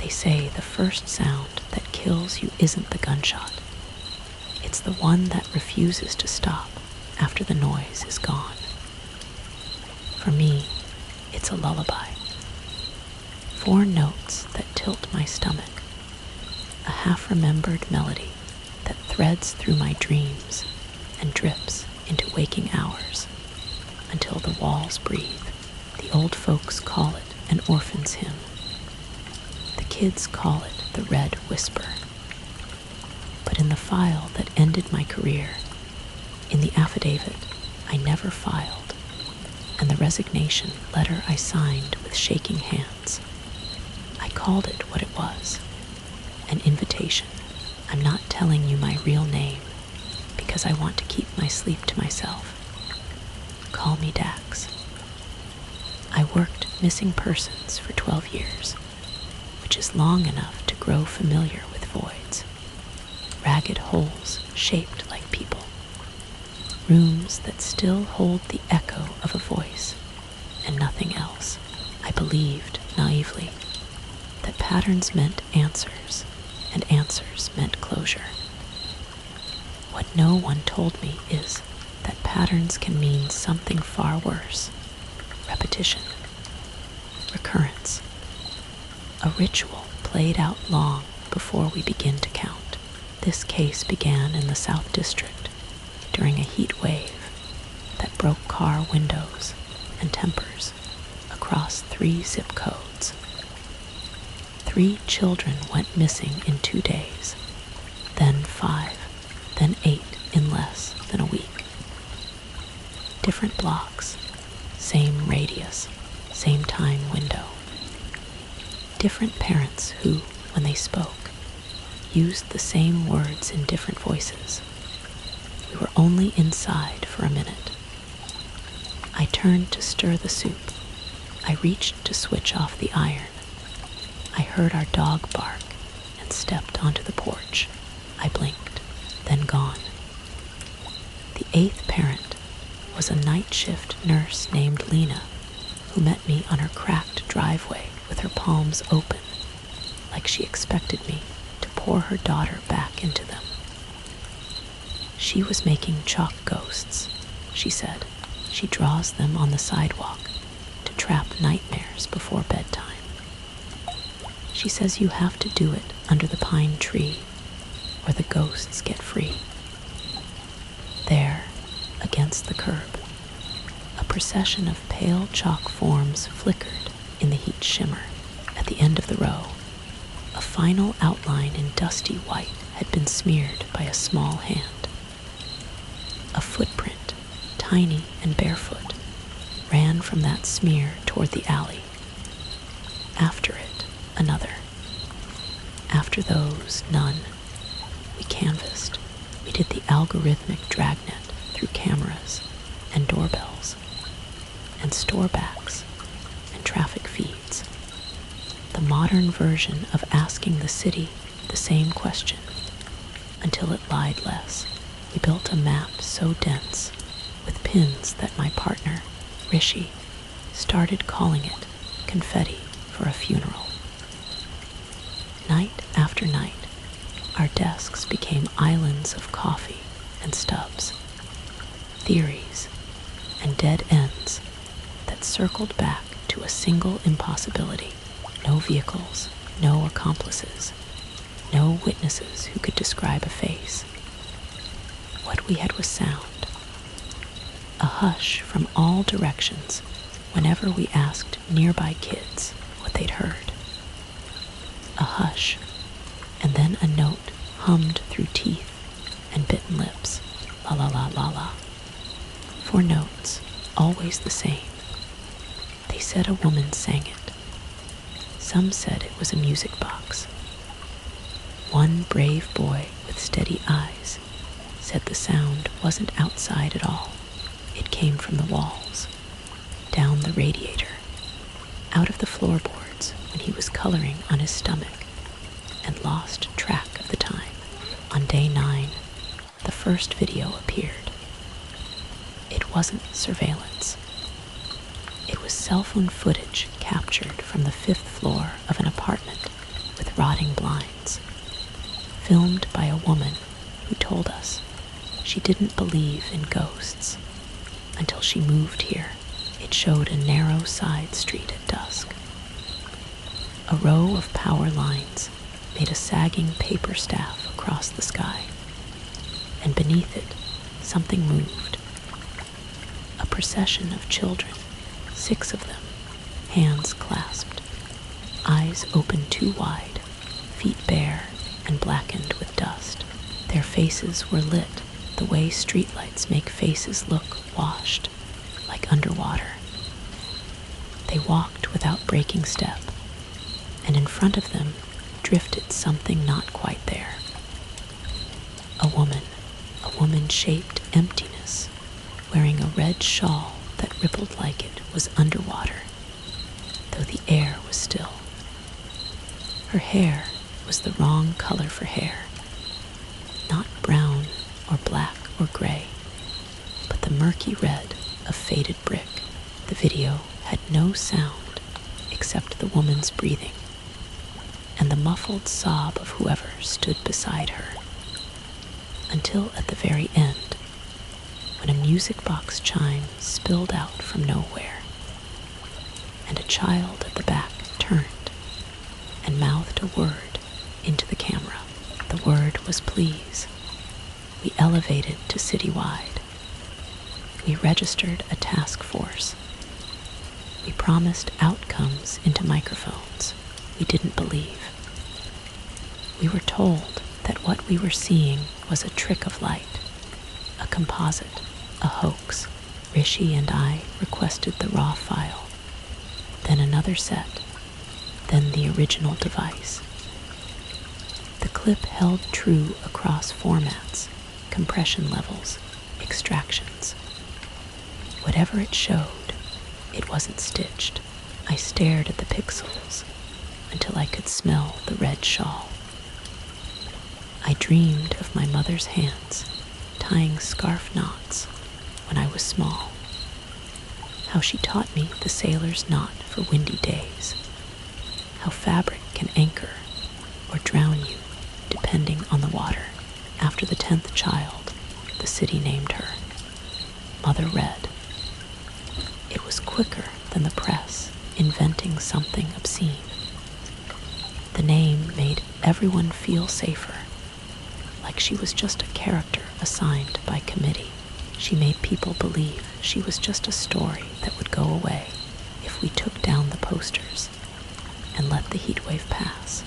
They say the first sound that kills you isn't the gunshot. It's the one that refuses to stop after the noise is gone. For me, it's a lullaby. 4 notes that tilt my stomach, a half-remembered melody that threads through my dreams and drips into waking hours until the walls breathe. The old folks call it an orphan's hymn. The kids call it the Red Whisper. But in the file that ended my career, in the affidavit I never filed, and the resignation letter I signed with shaking hands, I called it what it was, an invitation. I'm not telling you my real name because I want to keep my sleep to myself. Call me Dax. I worked missing persons for 12 years, which is long enough to grow familiar with voids, ragged holes shaped like people, rooms that still hold the echo of a voice and nothing else. I believed naively that patterns meant answers and answers meant closure. What no one told me is that patterns can mean something far worse: repetition, recurrence, a ritual played out long before we begin to count. This case began in the South District during a heat wave that broke car windows and tempers across 3 zip codes. 3 children went missing in 2 days, then 5, then 8 in less than a week. Different blocks, same radius, same time window. Different parents who, when they spoke, used the same words in different voices. We were only inside for a minute. I turned to stir the soup. I reached to switch off the iron. I heard our dog bark and stepped onto the porch. I blinked, then gone. The 8th parent was a night shift nurse named Lena, who met me on her cracked driveway with her palms open, like she expected me to pour her daughter back into them. She was making chalk ghosts, she said. She draws them on the sidewalk to trap nightmares before bedtime. She says you have to do it under the pine tree, or the ghosts get free. There, against the curb, a procession of pale chalk forms flickered in the heat shimmer. At the end of the row, a final outline in dusty white had been smeared by a small hand. A footprint, tiny and barefoot, ran from that smear toward the alley. After it, another. After those, none. We canvassed. We did the algorithmic dragnet through cameras and doorbells and storebacks and traffic feeds. The modern version of asking the city the same question until it lied less. We built a map so dense with pins that my partner, Rishi, started calling it confetti for a funeral. Night after night, our desks became islands of coffee and stubs, theories and dead ends that circled back to a single impossibility. No vehicles, no accomplices, no witnesses who could describe a face. What we had was sound, a hush from all directions whenever we asked nearby kids what they'd heard. A hush, and then a note hummed through teeth and bitten lips, la la la la la. 4 notes, always the same. They said a woman sang it. Some said it was a music box. One brave boy with steady eyes said the sound wasn't outside at all. It came from the walls, down the radiator, out of the floorboards when he was coloring on his stomach and lost track of the time. On day 9, the first video appeared. It wasn't surveillance. It was cell phone footage captured from the 5th floor of an apartment with rotting blinds, filmed by a woman who told us she didn't believe in ghosts until she moved here. It showed a narrow side street at dusk. A row of power lines made a sagging paper staff across the sky, and beneath it, something moved. A procession of children, 6 of them, hands clasped, eyes open too wide, feet bare and blackened with dust. Their faces were lit the way streetlights make faces look washed, like underwater. They walked without breaking step, and in front of them drifted something not quite there. A woman-shaped emptiness, wearing a red shawl that rippled like it was underwater, though the air was still. Her hair was the wrong color for hair, not brown or black or gray, but the murky red of faded brick. The video had no sound except the woman's breathing and the muffled sob of whoever stood beside her, until at the very end, when a music box chime spilled out from nowhere, and a child at the back turned and mouthed a word into the camera. The word was please. We elevated to citywide. We registered a task force. We promised outcomes into microphones we didn't believe. We were told that what we were seeing was a trick of light, a composite, a hoax. Rishi and I requested the raw file, then another set, then the original device. The clip held true across formats, compression levels, extractions. Whatever it showed, it wasn't stitched. I stared at the pixels until I could smell the red shawl. I dreamed of my mother's hands tying scarf knots when I was small, how she taught me the sailor's knot for windy days, how fabric can anchor or drown you depending on the water. After the 10th child, the city named her Mother Red. It was quicker than the press inventing something obscene. The name made everyone feel safer, like she was just a character assigned by committee. She made people believe she was just a story that would go away if we took down the posters and let the heat wave pass.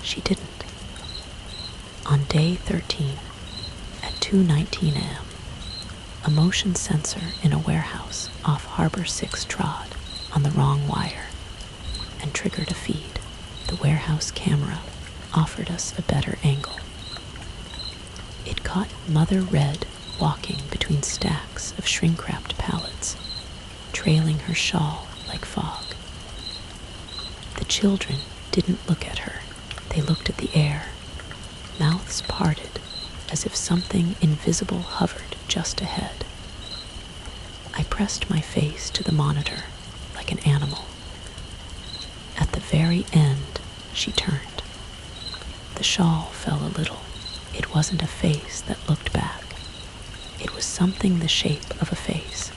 She didn't. On day 13, at 2:19 a.m., a motion sensor in a warehouse off Harbor 6 trod on the wrong wire and triggered a feed. The warehouse camera offered us a better angle. It caught Mother Red walking between stacks of shrink-wrapped pallets, trailing her shawl like fog. The children didn't look at her. They looked at the air, mouths parted as if something invisible hovered just ahead. I pressed my face to the monitor like an animal. At the very end, she turned. The shawl fell a little. It wasn't a face that looked back. It was something the shape of a face.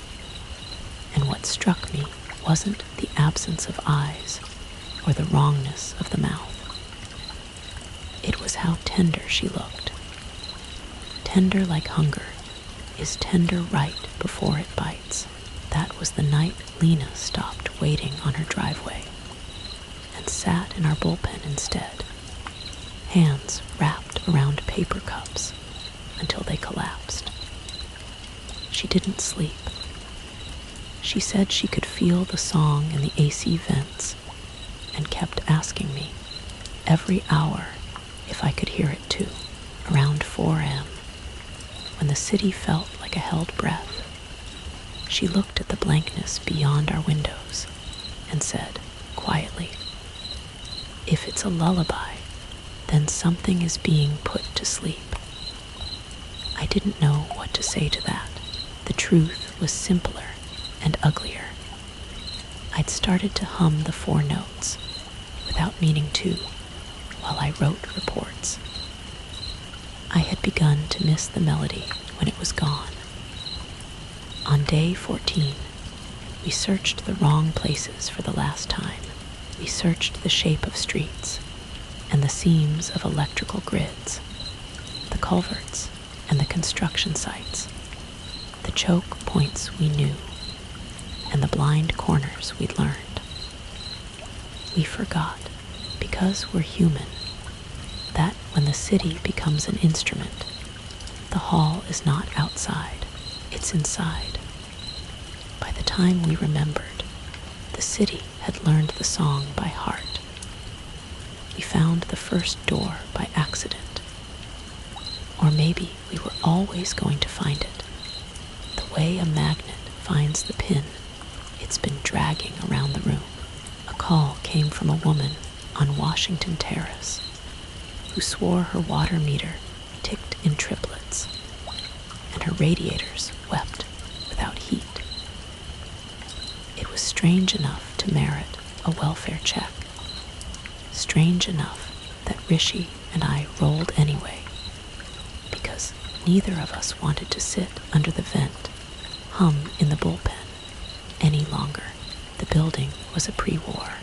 And what struck me wasn't the absence of eyes or the wrongness of the mouth. It was how tender she looked. Tender like hunger is tender right before it bites. That was the night Lena stopped waiting on her driveway and sat in our bullpen instead, hands wrapped around paper cups until they collapsed. She didn't sleep. She said she could feel the song in the AC vents and kept asking me every hour if I could hear it too. Around 4 a.m., when the city felt like a held breath, she looked at the blankness beyond our windows and said quietly, "If it's a lullaby, then something is being put to sleep." I didn't know what to say to that. The truth was simpler and uglier. I'd started to hum the 4 notes without meaning to, while I wrote reports. I had begun to miss the melody when it was gone. On day 14, we searched the wrong places for the last time. We searched the shape of streets and the seams of electrical grids, the culverts and the construction sites, the choke points we knew, and the blind corners we'd learned. We forgot, because we're human, that when the city becomes an instrument, the hall is not outside, it's inside. By the time we remembered, the city had learned the song by heart. We found the first door by accident. Or maybe we were always going to find it. The way a magnet finds the pin it's been dragging around the room. A call came from a woman on Washington Terrace who swore her water meter ticked in triplets and her radiators wept without heat. It was strange enough to merit a welfare check. Strange enough that Rishi and I rolled anyway, because neither of us wanted to sit under the vent, hum in the bullpen, any longer. The building was a pre-war.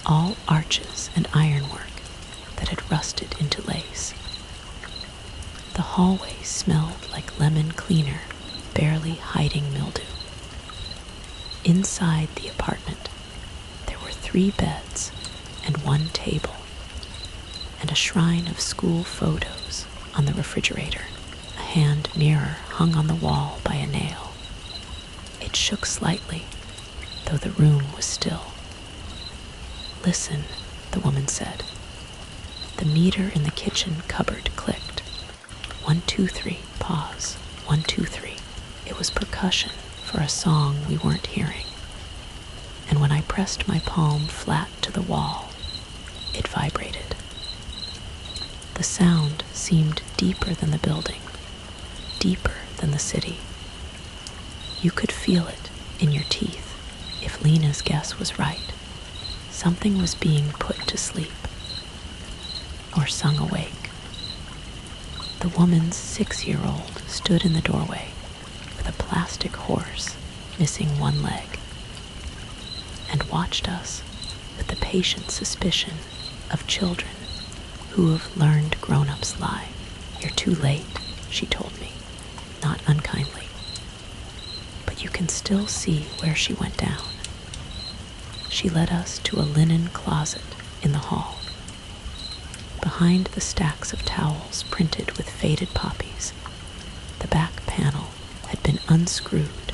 All arches and ironwork that had rusted into lace. The hallway smelled like lemon cleaner, barely hiding mildew. Inside the apartment, there were 3 beds and 1 table, and a shrine of school photos on the refrigerator. A hand mirror hung on the wall by a nail. It shook slightly, though the room was still. "Listen," the woman said. The meter in the kitchen cupboard clicked. 1, 2, 3, pause. 1, 2, 3. It was percussion for a song we weren't hearing. And when I pressed my palm flat to the wall, it vibrated. The sound seemed deeper than the building, deeper than the city. You could feel it in your teeth if Lena's guess was right. Something was being put to sleep or sung awake. The woman's 6-year-old stood in the doorway with a plastic horse missing 1 leg and watched us with the patient suspicion of children who have learned grown-ups lie. "You're too late," she told me, not unkindly. But you can still see where she went down. She led us to a linen closet in the hall. Behind the stacks of towels printed with faded poppies, the back panel had been unscrewed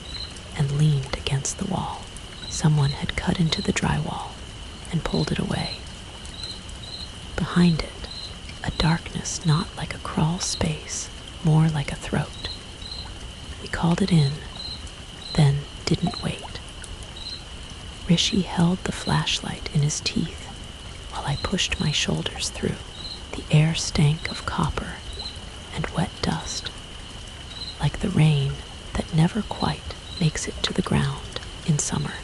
and leaned against the wall. Someone had cut into the drywall and pulled it away. Behind it, a darkness not like a crawl space, more like a throat. We called it in, then didn't wait. Rishi held the flashlight in his teeth while I pushed my shoulders through. The air stank of copper and wet dust, like the rain that never quite makes it to the ground in summer.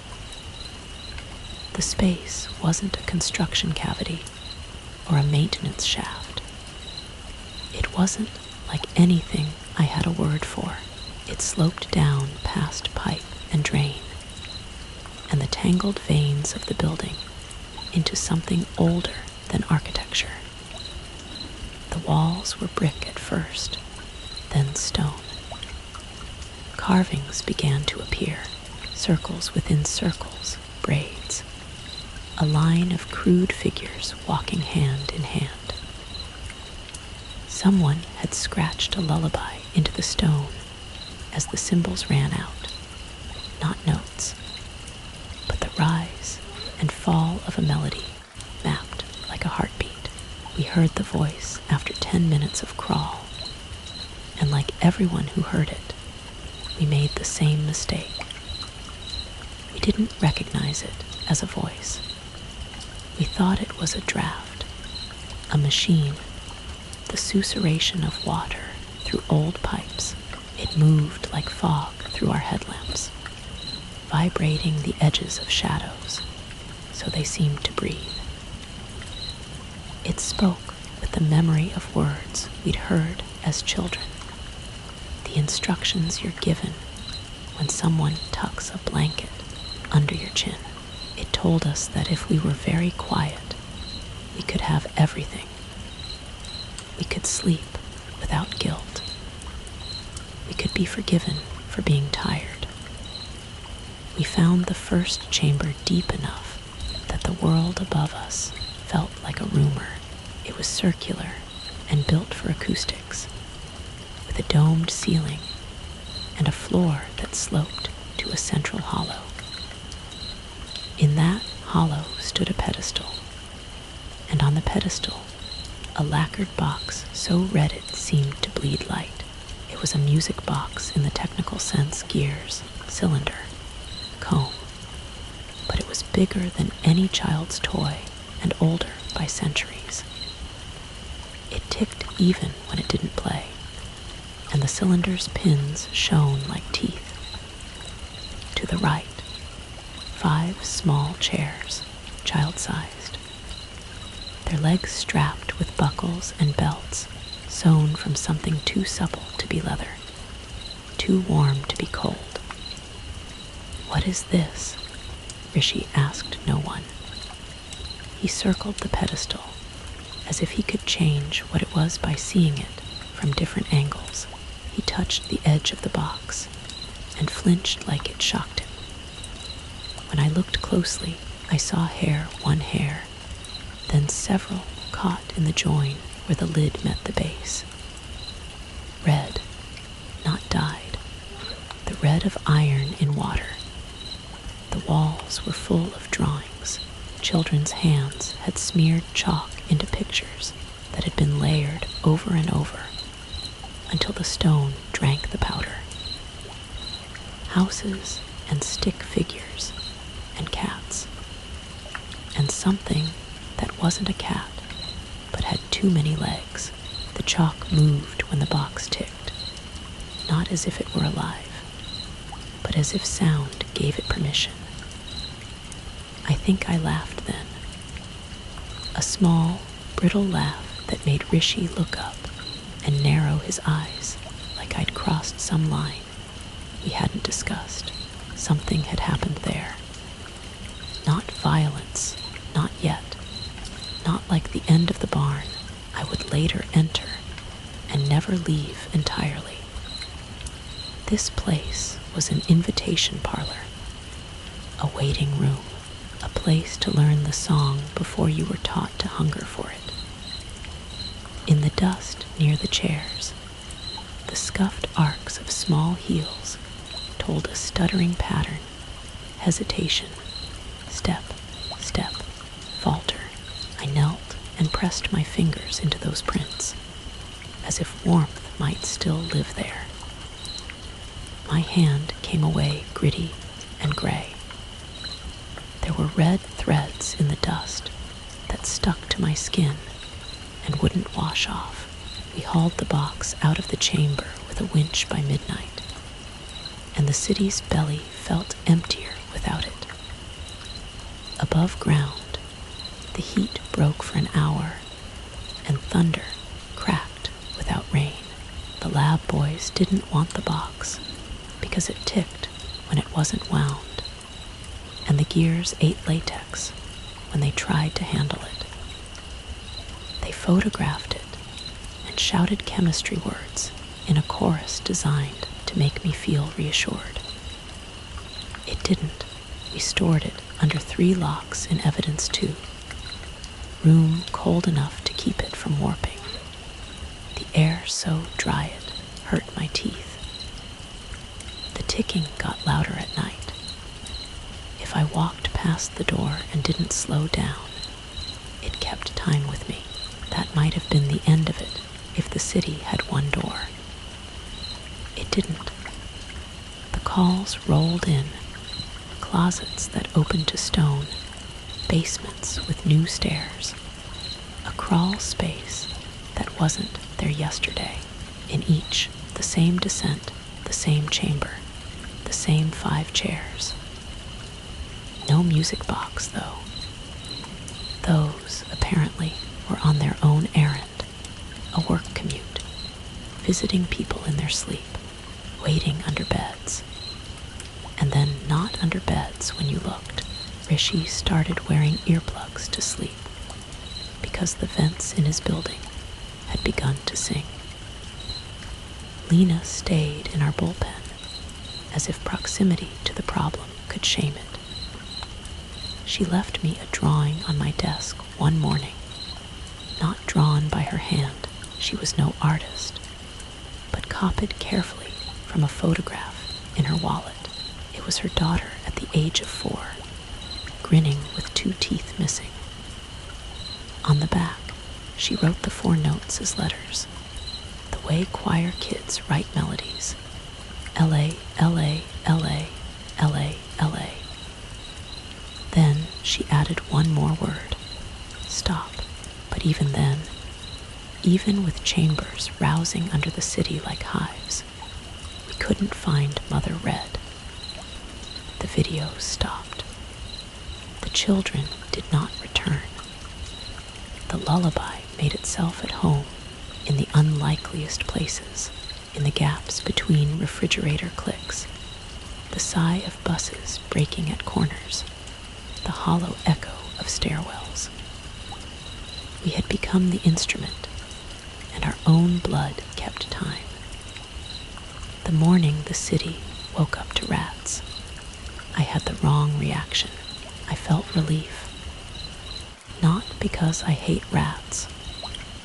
The space wasn't a construction cavity or a maintenance shaft. It wasn't like anything I had a word for. It sloped down past pipe and drain and the tangled veins of the building into something older than architecture. The walls were brick at first, then stone. Carvings began to appear, circles within circles, braids. A line of crude figures walking hand in hand. Someone had scratched a lullaby into the stone as the symbols ran out. Not notes, but the rise and fall of a melody mapped like a heartbeat. We heard the voice after 10 minutes of crawl, and like everyone who heard it, we made the same mistake. We didn't recognize it as a voice. We thought it was a draft, a machine, the susurration of water through old pipes. It moved like fog through our headlamps, vibrating the edges of shadows so they seemed to breathe. It It spoke with the memory of words we'd heard as children. The instructions you're given when someone tucks a blanket under your chin. It told us that if we were very quiet, we could have everything. We could sleep without guilt. We could be forgiven for being tired. We found the first chamber deep enough that the world above us felt like a rumor. It was circular and built for acoustics, with a domed ceiling and a floor that sloped to a central hollow. In that hollow stood a pedestal, and on the pedestal, a lacquered box so red it seemed to bleed light. It was a music box in the technical sense: gears, cylinder, comb. But it was bigger than any child's toy and older by centuries. It ticked even when it didn't play, and the cylinder's pins shone like teeth. To the right, 5 small chairs, child-sized, their legs strapped with buckles and belts sewn from something too supple to be leather, too warm to be cold. "What is this?" Rishi asked no one. He circled the pedestal as if he could change what it was by seeing it from different angles. He touched the edge of the box and flinched like it shocked him. When I looked closely, I saw one hair, then several caught in the join where the lid met the base. Red, not dyed, the red of iron in water. The walls were full of drawings. Children's hands had smeared chalk into pictures that had been layered over and over until the stone drank the powder. Houses and stick figures and cats, and something that wasn't a cat but had too many legs. The chalk moved when the box ticked, not as if it were alive, but as if sound gave it permission. I think I laughed then, a small, brittle laugh that made Rishi look up and narrow his eyes like I'd crossed some line we hadn't discussed. Something had happened there. Not violence, not yet, not like the end of the barn I would later enter and never leave entirely. This place was an invitation parlor, a waiting room, a place to learn the song before you were taught to hunger for it. In the dust near the chairs, the scuffed arcs of small heels told a stuttering pattern: hesitation, step, step, falter. I knelt and pressed my fingers into those prints, as if warmth might still live there. My hand came away gritty and gray. There were red threads in the dust that stuck to my skin and wouldn't wash off. We hauled the box out of the chamber with a winch by midnight, and the city's belly felt emptier without it. Above ground, the heat broke for an hour, and thunder cracked without rain. The lab boys didn't want the box because it ticked when it wasn't wound, and the gears ate latex when they tried to handle it. They photographed it and shouted chemistry words in a chorus designed to make me feel reassured. It didn't. We stored it under 3 locks in evidence 2. Room cold enough to keep it from warping. The air so dry it hurt my teeth. The ticking got louder at night. If I walked past the door and didn't slow down, it kept time with me. That might have been the end of it if the city had one door. It didn't. The calls rolled in, closets that opened to stone, basements with new stairs, a crawl space that wasn't there yesterday. In each, the same descent, the same chamber, the same 5 chairs. No music box, though. Those, apparently, were on their own errand, a work commute, visiting people in their sleep, waiting under beds. And then not under beds when you looked. Rishi started wearing earplugs to sleep because the vents in his building had begun to sing. Lena stayed in our bullpen as if proximity to the problem could shame it. She left me a drawing on my desk one morning, not drawn by her hand. She was no artist, but copied carefully from a photograph in her wallet. It was her daughter at the age of 4, grinning with 2 teeth missing. On the back, she wrote the 4 notes as letters, the way choir kids write melodies. L.A., L.A., L.A., L.A., L.A. Then she added one more word, stop. But even then, even with chambers rousing under the city like hives, we couldn't find Mother Red. The video stopped. The children did not return. The lullaby made itself at home in the unlikeliest places, in the gaps between refrigerator clicks, the sigh of buses braking at corners, the hollow echo of stairwells. We had become the instrument, and our own blood kept time. The morning the city woke up to rats, I had the wrong reaction. I felt relief. Not because I hate rats,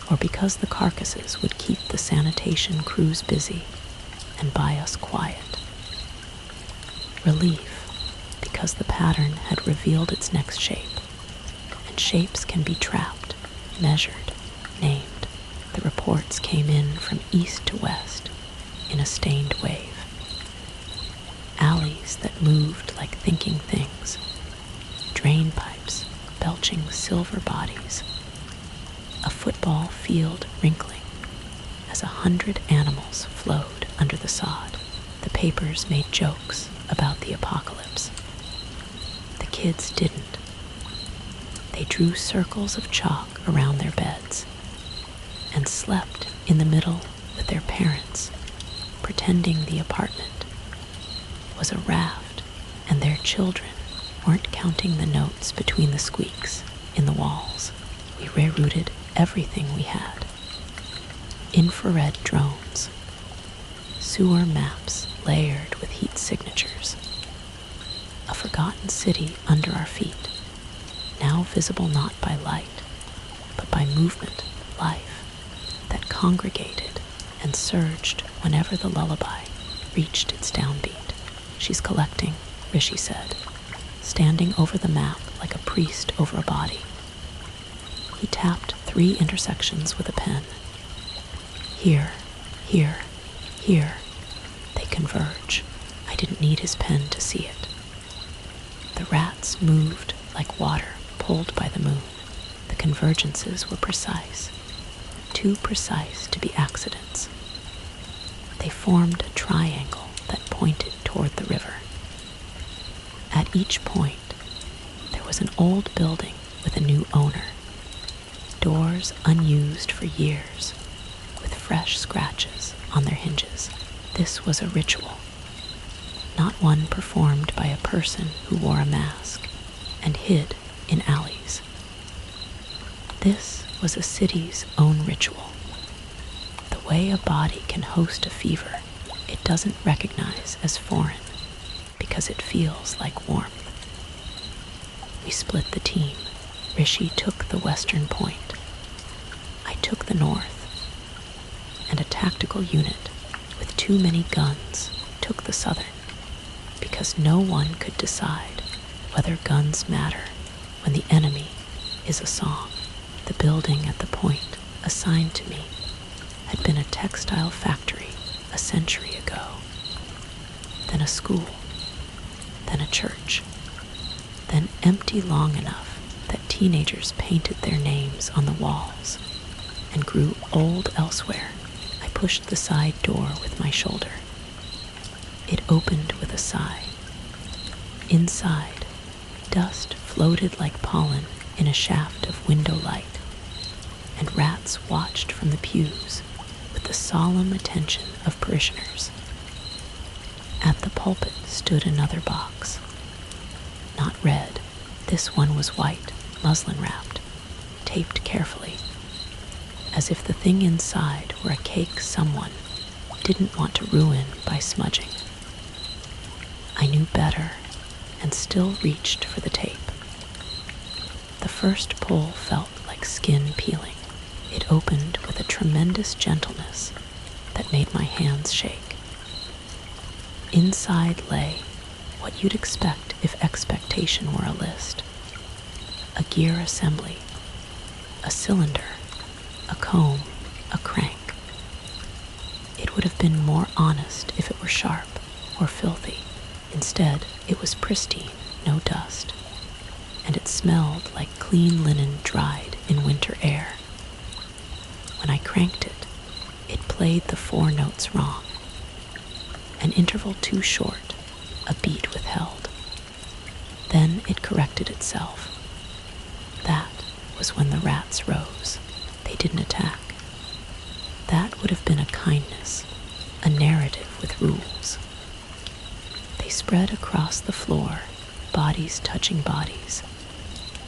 or because the carcasses would keep the sanitation crews busy and buy us quiet. Relief because the pattern had revealed its next shape, and shapes can be trapped, measured, named. The reports came in from east to west in a stained wave. Alleys that moved like thinking things, drain pipes belching silver bodies, a football field wrinkling as 100 animals flowed under the sod. The papers made jokes about the apocalypse. The kids didn't. They drew circles of chalk around their beds and slept in the middle with their parents, pretending the apartment was a raft and their children weren't counting the notes between the squeaks in the walls. We rerouted everything we had. Infrared drones, sewer maps layered with heat signatures, a forgotten city under our feet, now visible not by light, but by movement, life, that congregated and surged whenever the lullaby reached its downbeat. She's collecting, Rishi said, standing over the map like a priest over a body. He tapped 3 intersections with a pen. Here, here, here, they converge. I didn't need his pen to see it. The rats moved like water pulled by the moon. The convergences were precise, too precise to be accidents. They formed a triangle that pointed toward the river. At each point, there was an old building with a new owner, doors unused for years, with fresh scratches on their hinges. This was a ritual, not one performed by a person who wore a mask and hid in alleys. This was a city's own ritual. The way a body can host a fever it doesn't recognize as foreign because it feels like warmth. We split the team. Rishi took the western point. I took the north, and a tactical unit with too many guns took the southern, because no one could decide whether guns matter when the enemy is a song. The building at the point assigned to me had been a textile factory a century ago, then a school, then a church, then empty long enough that teenagers painted their names on the walls and grew old elsewhere. I pushed the side door with my shoulder. It opened with a sigh. Inside, dust floated like pollen in a shaft of window light. like rats watched from the pews with the solemn attention of parishioners. At the pulpit stood another box. Not red, this one was white, muslin wrapped, taped carefully, as if the thing inside were a cake someone didn't want to ruin by smudging. I knew better and still reached for the tape. The first pull felt like skin peeling. It opened with a tremendous gentleness that made my hands shake. Inside lay what you'd expect if expectation were a list. A gear assembly, a cylinder, a comb, a crank. It would have been more honest if it were sharp or filthy. Instead, it was pristine, no dust, and it smelled like clean linen dried in winter air. When I cranked it, it played the 4 notes wrong. An interval too short, a beat withheld. Then it corrected itself. That was when the rats rose. They didn't attack. That would have been a kindness, a narrative with rules. They spread across the floor, bodies touching bodies,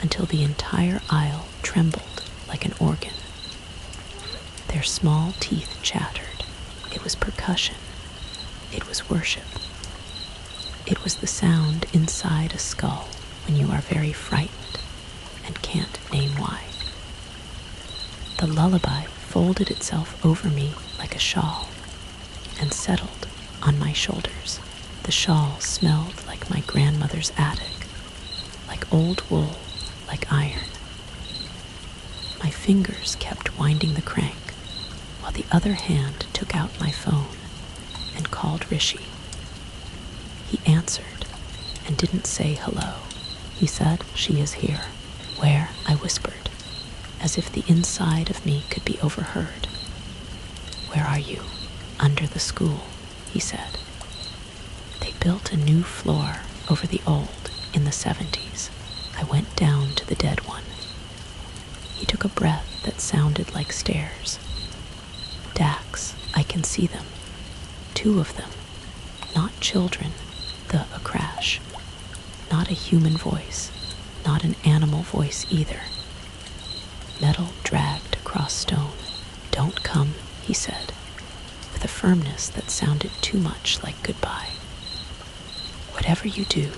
until the entire aisle trembled like an organ. Their small teeth chattered. It was percussion. It was worship. It was the sound inside a skull when you are very frightened and can't name why. The lullaby folded itself over me like a shawl and settled on my shoulders. The shawl smelled like my grandmother's attic, like old wool, like iron. My fingers kept winding the crank, while the other hand took out my phone and called Rishi. He answered and didn't say hello. He said, "She is here." Where? I whispered, as if the inside of me could be overheard. "Where are you?" "Under the school," he said. They built a new floor over the old in the 70s. I went down to the dead one. He took a breath that sounded like stairs. Dax, I can see them. 2 of them. Not children, a crash. Not a human voice, not an animal voice either. Metal dragged across stone. "Don't come," he said, with a firmness that sounded too much like goodbye. "Whatever you do,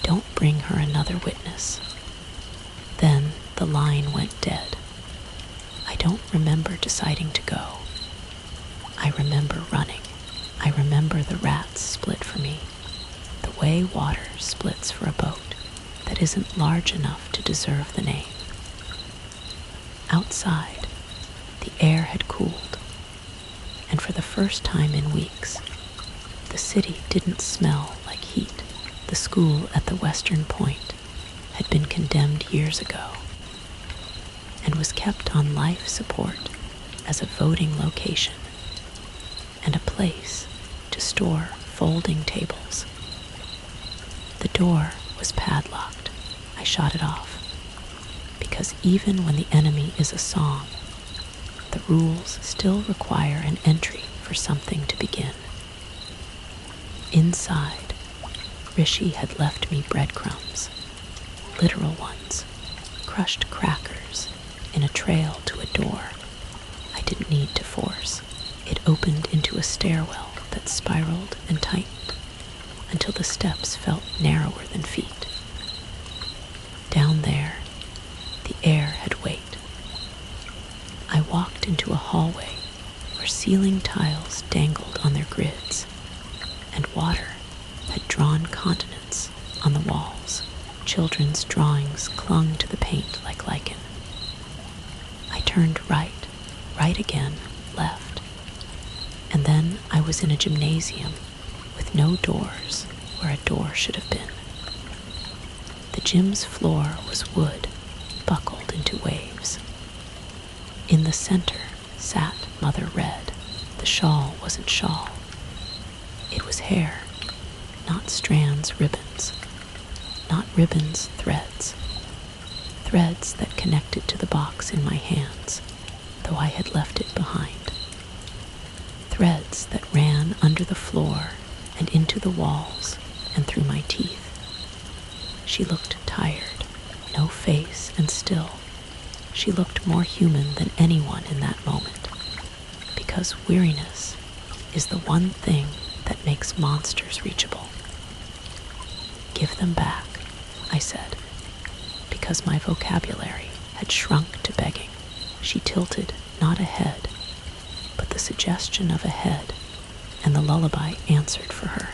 don't bring her another witness." Then the line went dead. I don't remember deciding to go. I remember running. I remember the rats split for me, the way water splits for a boat that isn't large enough to deserve the name. Outside, the air had cooled, and for the first time in weeks, the city didn't smell like heat. The school at the western point had been condemned years ago and was kept on life support as a voting location and a place to store folding tables. The door was padlocked. I shot it off, because even when the enemy is a song, the rules still require an entry for something to begin. Inside, Rishi had left me breadcrumbs, literal ones, crushed crackers in a trail to a door I didn't need to force. It opened into a stairwell that spiraled and tightened until the steps felt narrower than feet. Down there, the air had weight. I walked into a hallway where ceiling tiles dangled on their grids, and water had drawn continents on the walls. Children's drawings clung to the paint like lichen. I turned right, right again, left, and then I was in a gymnasium with no doors where a door should have been. The gym's floor was wood, buckled into waves. In the center sat Mother Red. The shawl wasn't shawl. It was hair, not strands, ribbons. Not ribbons, threads. Threads that connected to the box in my hands, though I had left it behind. Threads that ran under the floor and into the walls and through my teeth. She looked tired, no face and still. She looked more human than anyone in that moment, because weariness is the one thing that makes monsters reachable. Give them back, I said, because my vocabulary had shrunk to begging. She tilted not a head, but the suggestion of a head, and the lullaby answered for her.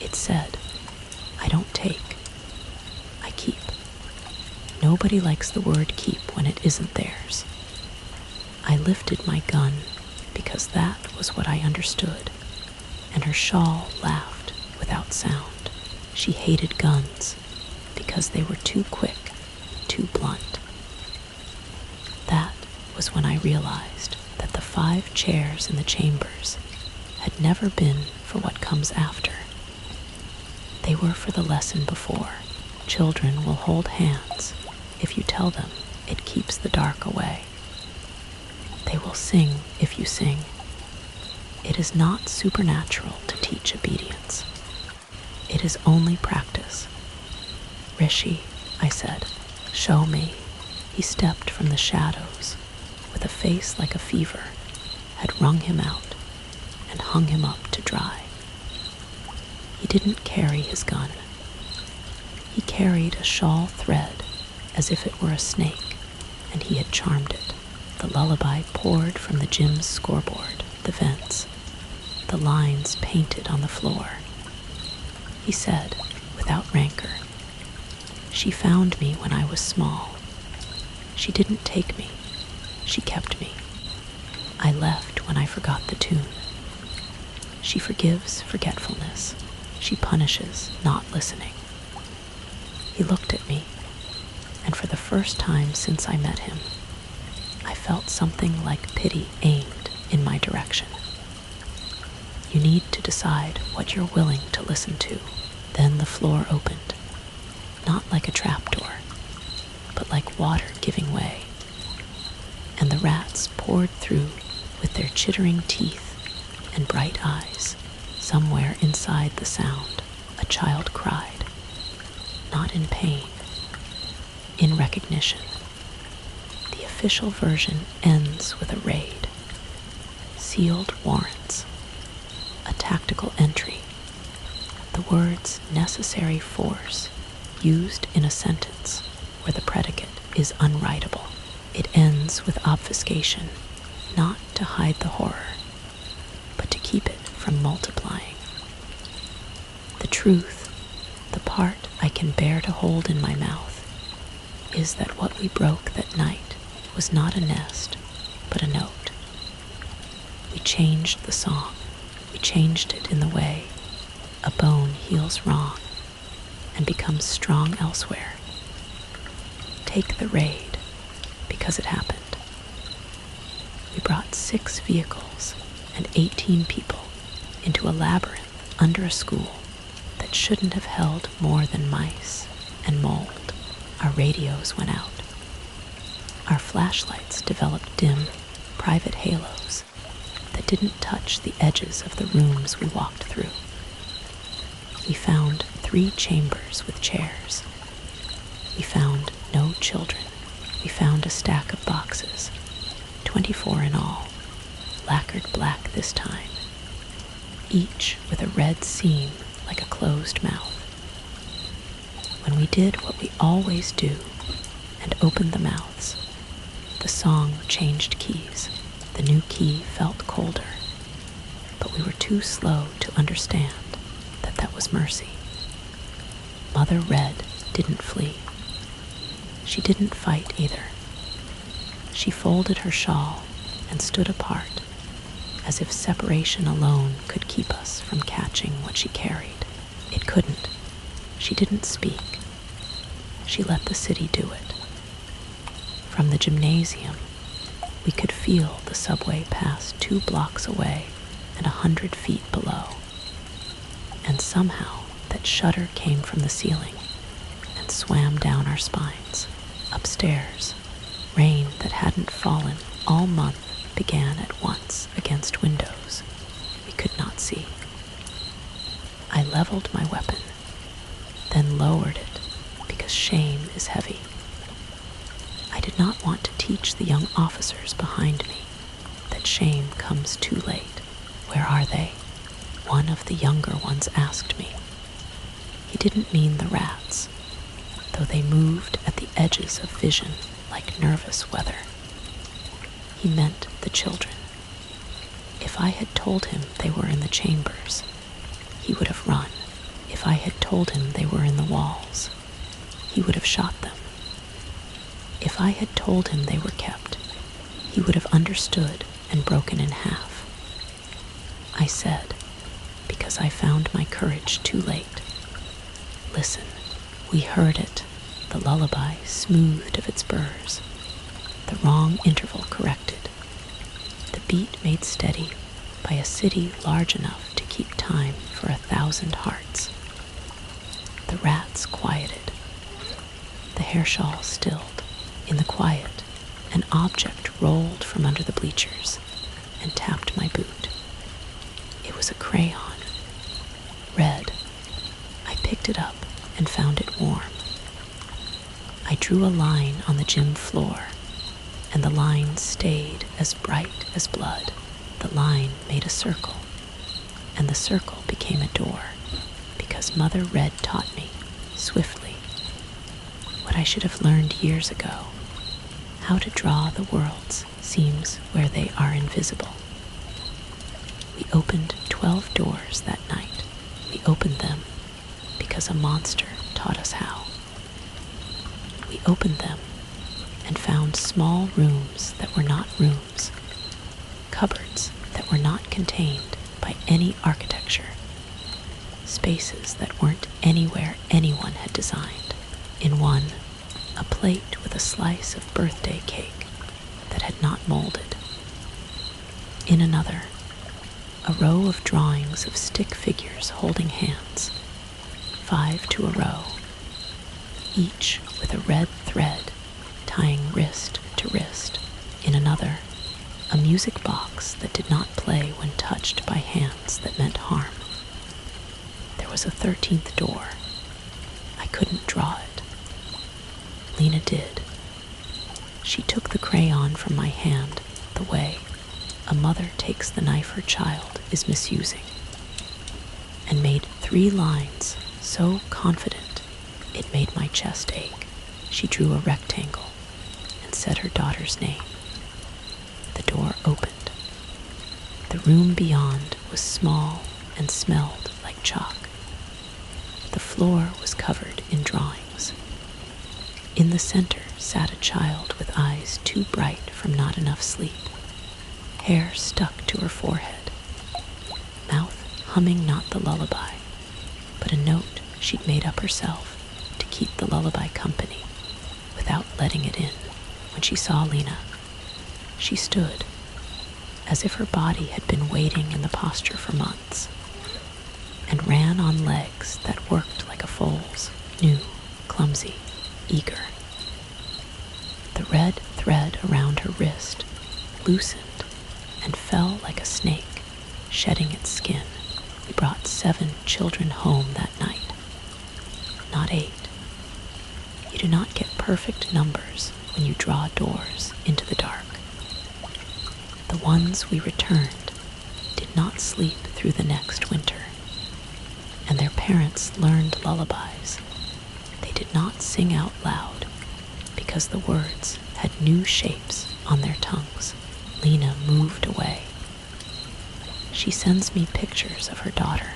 It said, I don't take, I keep. Nobody likes the word keep when it isn't theirs. I lifted my gun because that was what I understood, and her shawl laughed without sound. She hated guns because they were too quick, too blunt. That was when I realized that the 5 chairs in the chambers had never been for what comes after. They were for the lesson before. Children will hold hands if you tell them it keeps the dark away. They will sing if you sing. It is not supernatural to teach obedience. It is only practice. Rishi, I said, show me. He stepped from the shadows with a face like a fever, had wrung him out and hung him up to dry. He didn't carry his gun. He carried a shawl thread as if it were a snake, and he had charmed it. The lullaby poured from the gym's scoreboard, the vents, the lines painted on the floor. He said, without rancor, she found me when I was small. She didn't take me. She kept me. I left when I forgot the tune. She forgives forgetfulness. She punishes not listening. He looked at me, and for the first time since I met him, I felt something like pity aimed in my direction. You need to decide what you're willing to listen to. Then the floor opened, not like a trapdoor, but like water giving way, and the rats poured through with their chittering teeth and bright eyes. Somewhere inside the sound, a child cried, not in pain, in recognition. The official version ends with a raid, sealed warrants, a tactical entry, the words necessary force used in a sentence where the predicate is unwritable. It ends with obfuscation, not to hide the horror, but to keep it from multiplying. The truth, the part I can bear to hold in my mouth, is that what we broke that night was not a nest, but a note. We changed the song. We changed it in the way a bone heals wrong and becomes strong elsewhere. Take the raid, because it happened. We brought 6 vehicles and 18 people into a labyrinth under a school that shouldn't have held more than mice and mold. Our radios went out. Our flashlights developed dim, private halos that didn't touch the edges of the rooms we walked through. We found 3 chambers with chairs. We found no children. We found a stack of boxes, 24 in all, lacquered black this time, each with a red seam like a closed mouth. When we did what we always do and opened the mouths, the song changed keys. The new key felt colder, but we were too slow to understand that that was mercy. Mother Red didn't flee. She didn't fight either. She folded her shawl and stood apart, as if separation alone could keep us from catching what she carried. It couldn't. She didn't speak. She let the city do it. From the gymnasium, we could feel the subway pass 2 blocks away and 100 feet below. And somehow that shudder came from the ceiling swam down our spines. Upstairs, rain that hadn't fallen all month began at once against windows we could not see. I leveled my weapon, then lowered it because shame is heavy. I did not want to teach the young officers behind me that shame comes too late. Where are they? One of the younger ones asked me. He didn't mean the rats, though they moved at the edges of vision like nervous weather. He meant the children. If I had told him they were in the chambers, he would have run. If I had told him they were in the walls, he would have shot them. If I had told him they were kept, he would have understood and broken in half. I said, because I found my courage too late. Listen, we heard it, the lullaby smoothed of its burrs, the wrong interval corrected, the beat made steady by a city large enough to keep time for 1,000 hearts. The rats quieted, the hair shawl stilled. In the quiet, an object rolled from under the bleachers and tapped my boot. It was a crayon, red. I picked it up and found it warm. I drew a line on the gym floor, and the line stayed as bright as blood. The line made a circle, and the circle became a door, because Mother Red taught me, swiftly, what I should have learned years ago. How to draw the worlds seems where they are invisible. We opened 12 doors that night. We opened them because a monster taught us how. We opened them and found small rooms that were not rooms, cupboards that were not contained by any architecture, spaces that weren't anywhere anyone had designed. In one, a plate with a slice of birthday cake that had not molded. In another, a row of drawings of stick figures holding hands, 5 to a row, each with a red thread tying wrist to wrist. In another, a music box that did not play when touched by hands that meant harm. There was a 13th door. I couldn't draw it. Lena did. She took the crayon from my hand the way a mother takes the knife her child is misusing, and made 3 lines so confident it made my chest ache. She drew a rectangle and said her daughter's name. The door opened. The room beyond was small and smelled like chalk. The floor was covered in drawings. In the center sat a child with eyes too bright from not enough sleep, hair stuck to her forehead, mouth humming not the lullaby, but a note she'd made up herself to keep the lullaby company without letting it in. When she saw Lena, she stood as if her body had been waiting in the posture for months, and ran on legs that worked like a foal's, new, clumsy, eager. The red thread around her wrist loosened and fell like a snake, shedding its skin. We brought 7 children home that night, not 8. You do not get perfect numbers when you draw doors into the dark. The ones we returned did not sleep through the next winter, and their parents learned lullabies. They did not sing out loud because the words had new shapes on their tongues. Lena moved away. She sends me pictures of her daughter,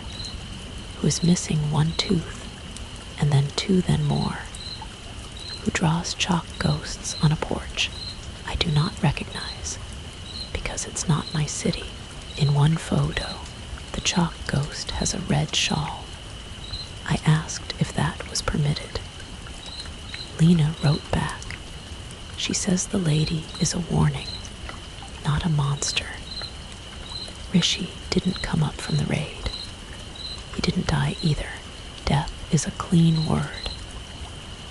who is missing 1 tooth, and then 2 then more, who draws chalk ghosts on a porch I do not recognize because it's not my city. In one photo, the chalk ghost has a red shawl. I asked if that was permitted. Lena wrote back. She says the lady is a warning, not a monster. Rishi didn't come up from the raid. He didn't die either. Death is a clean word,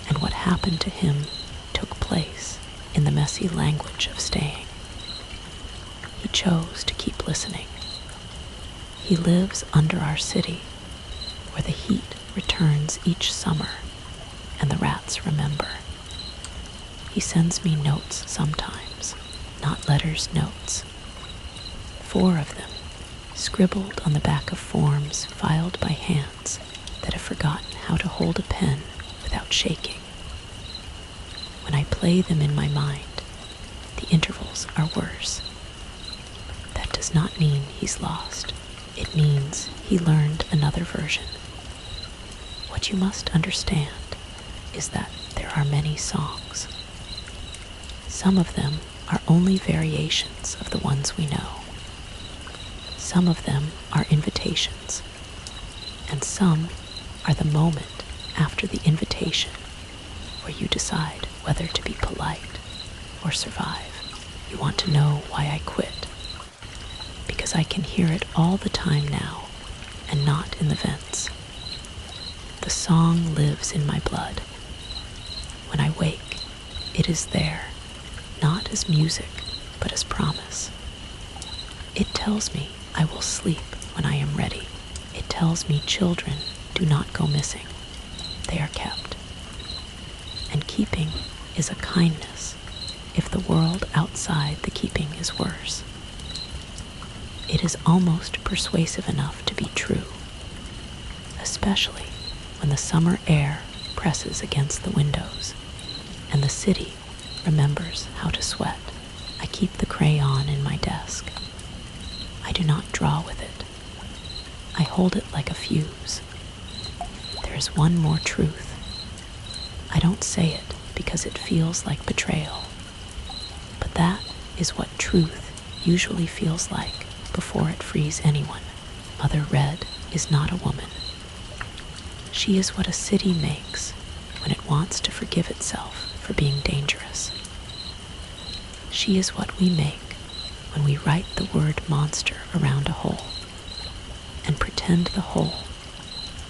and what happened to him took place in the messy language of staying. chose to keep listening. He lives under our city, where the heat returns each summer and the rats remember. He sends me notes sometimes, not letters, notes. 4 of them, scribbled on the back of forms filed by hands that have forgotten how to hold a pen without shaking. When I play them in my mind, the intervals are worse. That does not mean he's lost. It means he learned another version. What you must understand is that there are many songs. Some of them are only variations of the ones we know. Some of them are invitations, and some are the moment after the invitation where you decide whether to be polite or survive. You want to know why I quit, because I can hear it all the time now and not in the vents. The song lives in my blood. When I wake, it is there, not as music, but as promise. It tells me I will sleep when I am ready. It tells me children do not go missing. They are kept. And keeping is a kindness if the world outside the keeping is worse. It is almost persuasive enough to be true, especially when the summer air presses against the windows and the city remembers how to sweat. I keep the crayon in my desk. I do not draw with it. I hold it like a fuse. There is one more truth. I don't say it because it feels like betrayal, but that is what truth usually feels like before it frees anyone. Mother Red is not a woman. She is what a city makes when it wants to forgive itself for being dangerous. She is what we make when we write the word monster around a hole and pretend the hole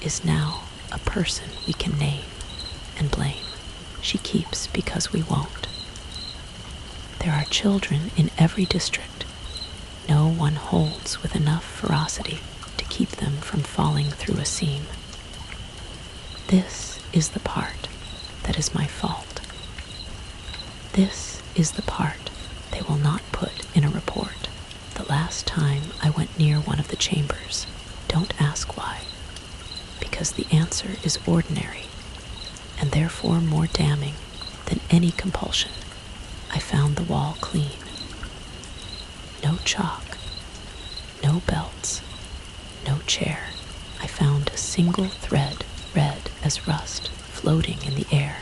is now a person we can name and blame. She keeps because we won't. There are children in every district. No one holds with enough ferocity to keep them from falling through a seam. This is the part that is my fault. This is the part they will not put in a report. The last time I went near one of the chambers, don't ask why, because the answer is ordinary and therefore more damning than any compulsion. I found the wall clean. No chalk, no belts, no chair. I found a single thread, red as rust, floating in the air,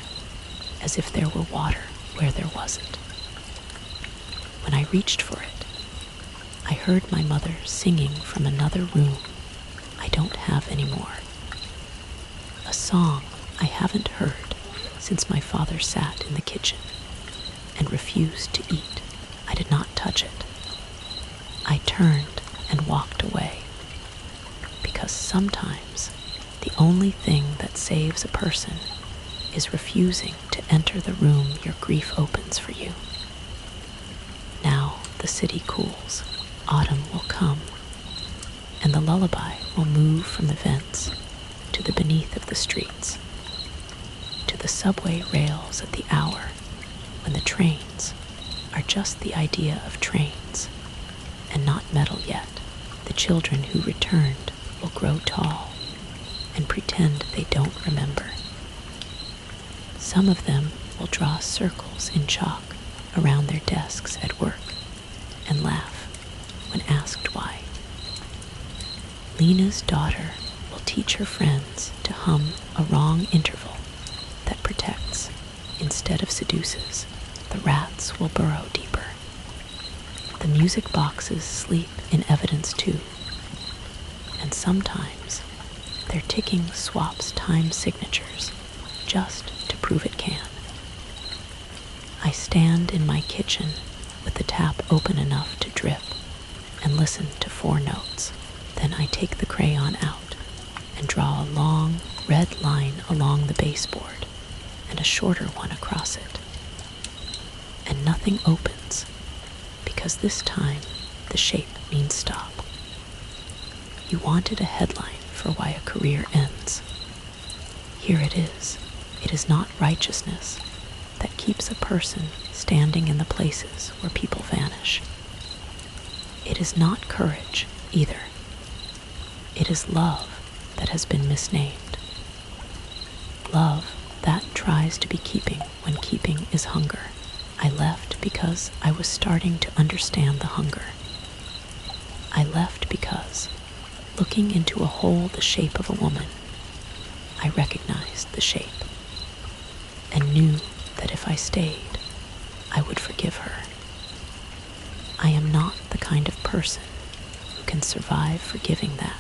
as if there were water where there wasn't. When I reached for it, I heard my mother singing from another room I don't have anymore. A song I haven't heard since my father sat in the kitchen and refused to eat. I did not touch it. I turned and walked away, because sometimes the only thing that saves a person is refusing to enter the room your grief opens for you. Now the city cools, autumn will come, and the lullaby will move from the vents to the beneath of the streets, to the subway rails at the hour when the trains are just the idea of trains and not metal yet. The children who returned will grow tall and pretend they don't remember. Some of them will draw circles in chalk around their desks at work and laugh when asked why. Lena's daughter will teach her friends to hum a wrong interval that protects instead of seduces. The rats will burrow deeper. The music boxes sleep in evidence too, and sometimes their ticking swaps time signatures just to prove it can. I stand in my kitchen with the tap open enough to drip and listen to 4 notes. Then I take the crayon out and draw a long red line along the baseboard and a shorter one across it. And nothing opens, because this time The shape means stop. You wanted a headline for why a career ends. Here it is. It is not righteousness that keeps a person standing in the places where people vanish. It is not courage either. It is love that has been misnamed. Love that tries to be keeping when keeping is hunger. I left because I was starting to understand the hunger. I left because, looking into a hole the shape of a woman, I recognized the shape and knew that if I stayed, I would forgive her. I am not the kind of person who can survive forgiving that.